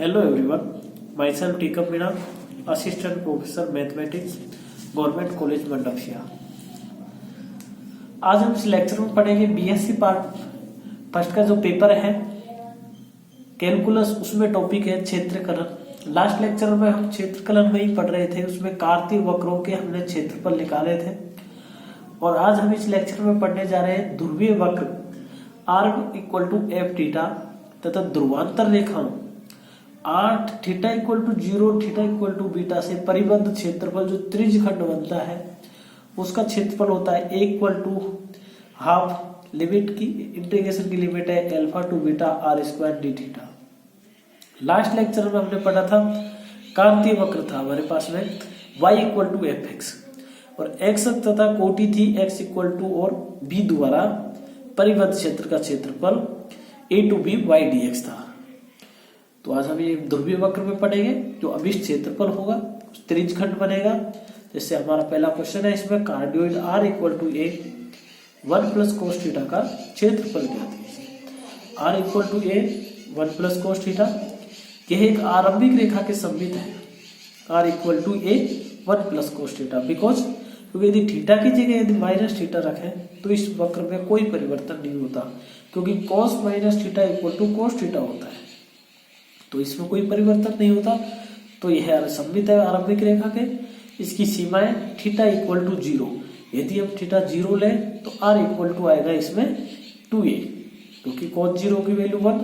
Hello everyone, myself Tikam Meena, Assistant Professor Mathematics, government college Mandapsiya. आज हम इस lecture में पढ़ेंगे बीएससी पार्ट फर्स्ट का जो पेपर है कैलकुलस, उसमें टॉपिक है क्षेत्रकलन। लास्ट लेक्चर में हम क्षेत्रकलन में ही पढ़ रहे थे, उसमें कार्तीय वक्रों के हमने क्षेत्रफल निकाले थे। और आज हम इस लेक्चर में पढ़ने जा रहे हैं ध्रुवीय वक्र r equal to F theta तथा ध्रुवांतर रेखाओं r theta equal to 0 theta equal to beta से परिबद्ध क्षेत्रफल जो त्रिज्यखंड बनता है उसका क्षेत्रफल होता है a equal to half limit की इंटीग्रेशन की लिमिट है alpha to beta R square D theta. Last lecture में हमने पढ़ा था कार्तीय वक्र था हमारे पास में y equal to F X और x तथा कोटि थी x इक्वल टू और b द्वारा परिबद्ध क्षेत्र का क्षेत्रफल a to b y dx था। तो आज हम ये ध्रुवीय वक्र में पढ़ेंगे जो अभिष्ट क्षेत्रफल होगा त्रिज्यखंड बनेगा। जैसे हमारा पहला क्वेश्चन है, इसमें cardioid r equal to a 1 plus cos theta का क्षेत्रफल ज्ञात कीजिए। r equal to a 1 plus cos theta, यह एक आरंभिक रेखा के सममित है। r equal to a 1 plus cos theta because क्योंकि यदि थीटा की जगह यदि माइनस थीटा रखें तो इस वक्र में कोई परिवर्तन नहीं होता, क्योंकि cos minus theta equal to cos theta होता है, तो इसमें कोई परिवर्तन नहीं होता। तो यह सममित है आरंभिक रेखा के। इसकी सीमाएं थीटा इक्वल टू 0, यदि हम थीटा 0 लें तो r इक्वल टू आएगा इसमें 2a, क्योंकि cos 0 की वैल्यू 1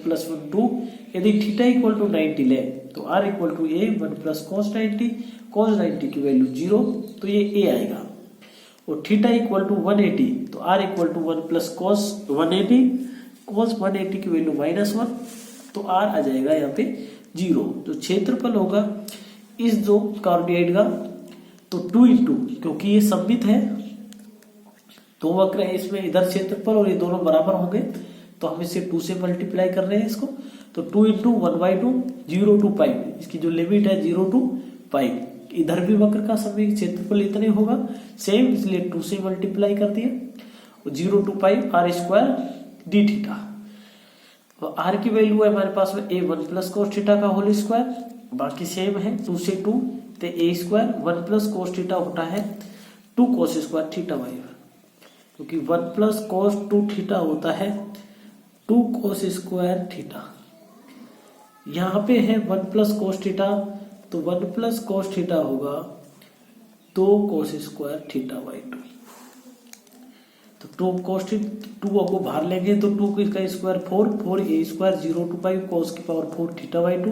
प्लस 1 2। यदि थीटा इक्वल टू 90 ले तो r equal to a 1 plus cos 90 की वैल्यू 0, तो ये a आएगा। और थीटा इक्वल टू 180 तो r equal to 1 plus cos 180 की वैल्यू -1, तो r आ जाएगा यहाँ पे 0। जो क्षेत्रफल होगा इस जो कार्डियोइड का तो 2 इंटू, क्योंकि ये सममित है दो वक्र है, इसमें इधर क्षेत्रफल और ये दोनों बराबर होंगे, तो हम इसे 2 से मल्टीप्लाई कर रहे हैं इसको। तो 2 इंटू 1/2 0 टू पाई, इसकी जो लिमिट है 0 टू पाई। इधर भी वक्र का सममित क्षेत्रफल इतने होगा सेम, इसलिए 2 से मल्टीप्लाई कर दिया। 0 to pi R square D theta. तो r की वैल्यू है हमारे पास में a 1 प्लस कोस थीटा का होल स्क्वायर, बाकी सेम है 2 से 2 तो a square 1 plus cos theta होता है 2 कोस स्क्वायर थीटा y, क्योंकि 1 प्लस कोस 2 थीटा होता है 2 कोस स्क्वायर थीटा। यहाँ पे है 1 प्लस कोस थीटा, तो 1 प्लस कोस थीटा होगा 2 कोस स्क्वायर थीटा बाई 2। तो 2 कोस 2 को बाहर लेंगे तो 2 का स्क्वायर 4 a स्क्वायर 0 टू पाई कोस की पावर 4 थीटा बाई 2।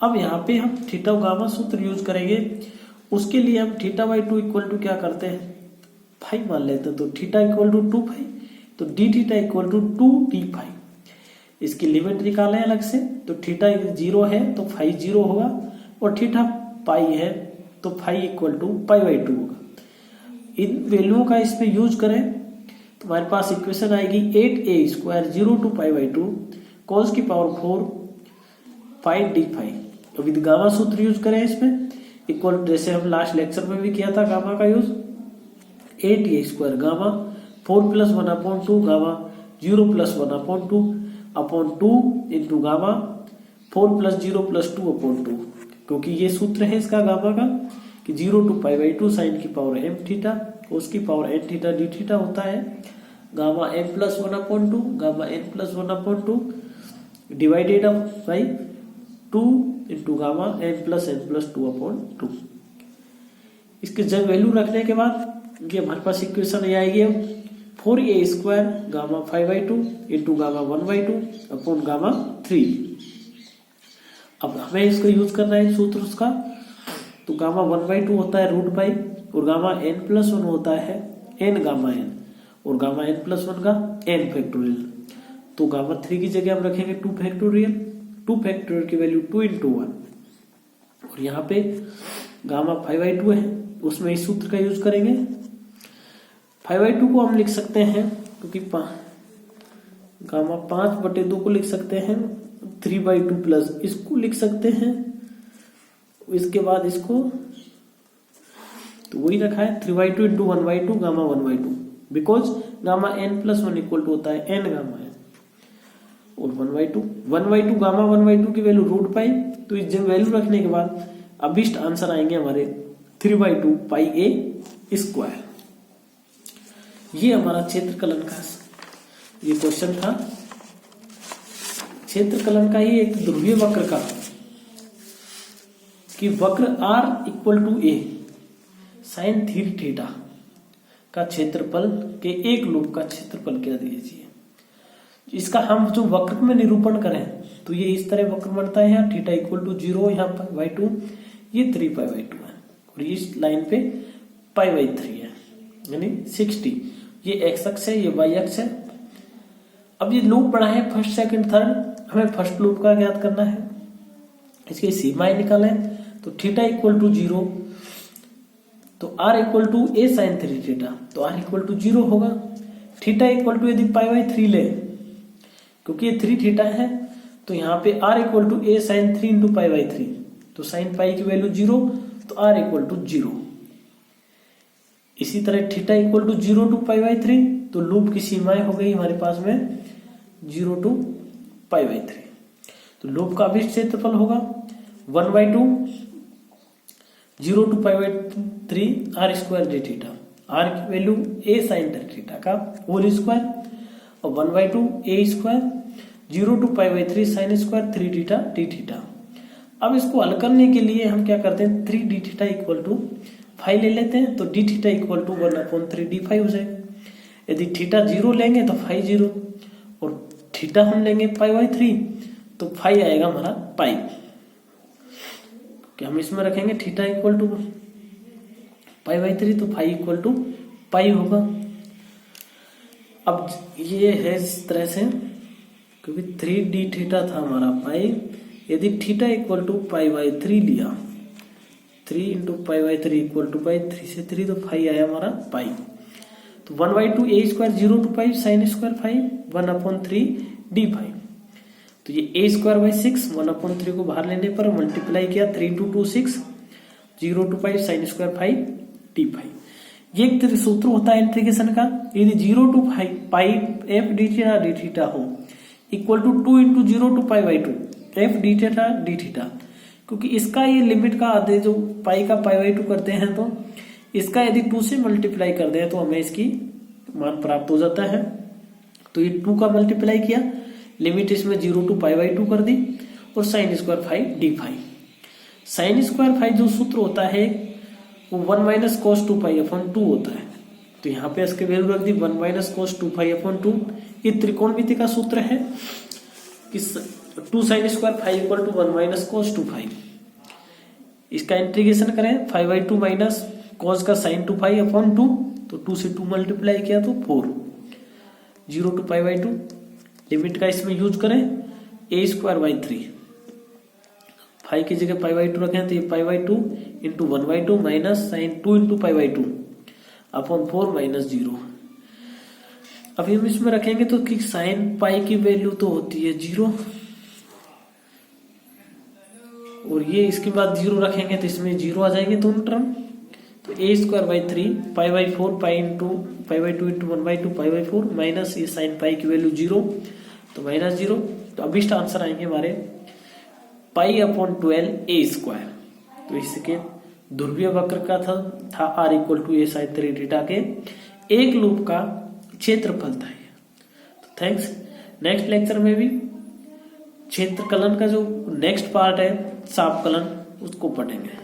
अब यहाँ पे हम थीटा गामा सूत्र यूज करेंगे, उसके लिए हम थीटा बाई 2 इक्वल टू क्या करते हैं फाई मान लेते हैं। तो थीटा इक्वल टू 2 फाई, तो D theta equal to 2 D phi. इसकी लिमिट निकालें अलग से, तो थीटा 0 है तो फाई 0 होगा, और थीटा पाई है तो phi equal to pi by 2 होगा। इन वैल्यूओं का इस पे यूज करें तो हमारे पास इक्वेशन आएगी 8a square 0 to pi by 2 cos की पावर 4 फाइव डी फाइव। अब गामा सूत्र यूज करें इसमें इक्वल, जैसे हम लास्ट लेक्चर में भी किया था गामा का use, 8a square gamma 4 plus 1/2 gamma 0 plus 1/2 into gamma 4 plus 0 plus 2/2, क्योंकि ये सूत्र है इसका गामा का कि 0 टू पाई बाई 2 साइन की पावर m थीटा उसकी power n theta D theta होता है gamma m plus 1/2 gamma n plus 1/2 divided by 2 into gamma n plus 2/2। इसके जब वैल्यू रखने के बाद ये हमारे पास इक्वेशन ये आएगी 4a square gamma 5/2 into gamma 1/2 upon gamma 3। अब हमें इसको यूज करना है सूत्र उसका, तो गामा 1/2 होता है रूट पाई, और गामा n प्लस 1 होता है n गामा n, और गामा n प्लस 1 का n फैक्टोरियल। तो गामा 3 की जगह हम रखेंगे 2 फैक्टोरियल, 2 फैक्टोरियल की वैल्यू 2 इंटू 1, और यहाँ पे गामा 5/2 है उसमें इस सूत्र का यूज करेंगे। 5/2 को हम लिख सकते हैं, क्योंकि गामा 5/2 को लिख सकते हैं 3/2 प्लस इसको लिख सकते हैं, इसके बाद इसको तो वही रखा है 3/2 into 1/2 gamma 1/2, because gamma n plus 1 equal to होता है n गामा n। और 1/2 गामा 1/2 की वैल्यू रूट पाई। तो इस वैल्यू रखने के बाद अभिष्ट आंसर आएंगे हमारे 3/2 पाई a स्क्वायर। ये हमारा क्षेत्रकलन का ये क्वेश्चन था, क्षेत्रकलन का ही एक ध्रुवीय वक्र का, कि वक्र r = a sin 3θ का क्षेत्रफल के एक लूप का क्षेत्रफल क्या दीजिए। इसका हम जो वक्र में निरूपण करें तो ये इस तरह वक्र बनता है, यहाँ θ = 0, यहाँ π/2, ये 3π/2 है और इस लाइन पे π/3 है यानी 60। ये x अक्ष है, ये y अक्ष है। अब ये लूप बना है फर्स्ट सेकंड थर्ड, हमें फर्स्ट लूप का ज्ञात करना है, इसकी सीमाएं निकालें। तो θ = 0, तो r = a sin 3θ, तो r = 0 होगा। θ = यदि π/3 ले, क्योंकि ये 3θ है, तो यहाँ पे r = a sin 3 × π/3, तो sin पाई की वैल्यू 0, तो r = 0। इसी तरह θ = 0 to π/3, तो लूप की सीमाएं हो गई हमारे पास में 0 to π/3। तो लूप का अभिष्ट क्षेत्रफल होगा 1/2 0 to π/3 r² dθ, r की वैल्यू a sin 3θ का होल स्क्वायर, और 1/2 a² 0 to π/3 sin² 3θ dθ। अब इसको हल करने के लिए हम क्या करते हैं, 3 dθ = 5 ले लेते हैं, तो dθ = 1/3 d5 हो जाएगा। यदि θ 0 लेंगे तो फाई 0, और θ हम लेंगे π/3, तो फाई आएगा हमारा पाई। कि हम इसमें रखेंगे θ = π/3, तो फाई = पाई होगा। अब ये है इस तरह से, क्योंकि 3 dθ था हमारा पाई, यदि θ = π/3 लिया, 3 × π/3 = पाई, 3 से 3 तो फाई आया हमारा पाई। तो 1/2 a² 0 to π sin² 5 1/3 d5। तो ये a²/6 1/3 को बाहर लेने पर मल्टीप्लाई किया, 3 × 2 6 0 to π sin² 5 d5। ये एक सूत्र होता है इंटीग्रेशन का, यदि 0 to π f dθ हो equal to 2 × 0 to π/2 f dθ, क्योंकि इसका ये लिमिट का आधे जो पाई का π/2 करते हैं, तो इसका यदि 2 से मल्टीप्लाई कर दें तो हमें इसकी मान प्राप्त हो जाता है। तो ये 2 का मल्टीप्लाई किया, लिमिट इसमें 0 to π/2 कर दी, और sin² 5 d5। sin² 5 जो सूत्र होता है वो 1 - cos 2π/2 होता है। तो यहाँ पे इसके वैल्यू रख दी 1 - cos 2π/2। ये त्रिकोणमिति का सूत्र है कि 2 sin² 5 = 1 - cos 2π। इसका इंटीग्रेशन करें, 5/2 माइनस cos का sin 2π/2, तो 2 से 2 मल्टीप्लाई किया तो 4, 0 to π/2। लिमिट का इसमें यूज करें, a²/3, 5 की जगह π/2 रखें, तो ये π/2 × 1/2 माइनस sin 2 × π/2 अपॉन 4 - 0। अभी हम इसमें रखेंगे तो कि sin पाई की वैल्यू तो होती है 0, और ये इसके बाद 0 रखेंगे तो इसमें 0 आ जाएंगे दोनों टर्म। तो a²/3 π/4 π/2 × 1/2 π/4 माइनस ये sin पाई की वैल्यू 0, तो -0। तो अभिष्ट आंसर आएंगे हमारे π/12 a²। तो इसके ध्रुवीय वक्र का था r = a sin 3θ के एक लूप का क्षेत्रफल था। तो थैंक्स। नेक्स्ट लेक्चर में भी क्षेत्रकलन का जो नेक्स्ट पार्ट है, सापकलन, उसको पढ़ेंगे।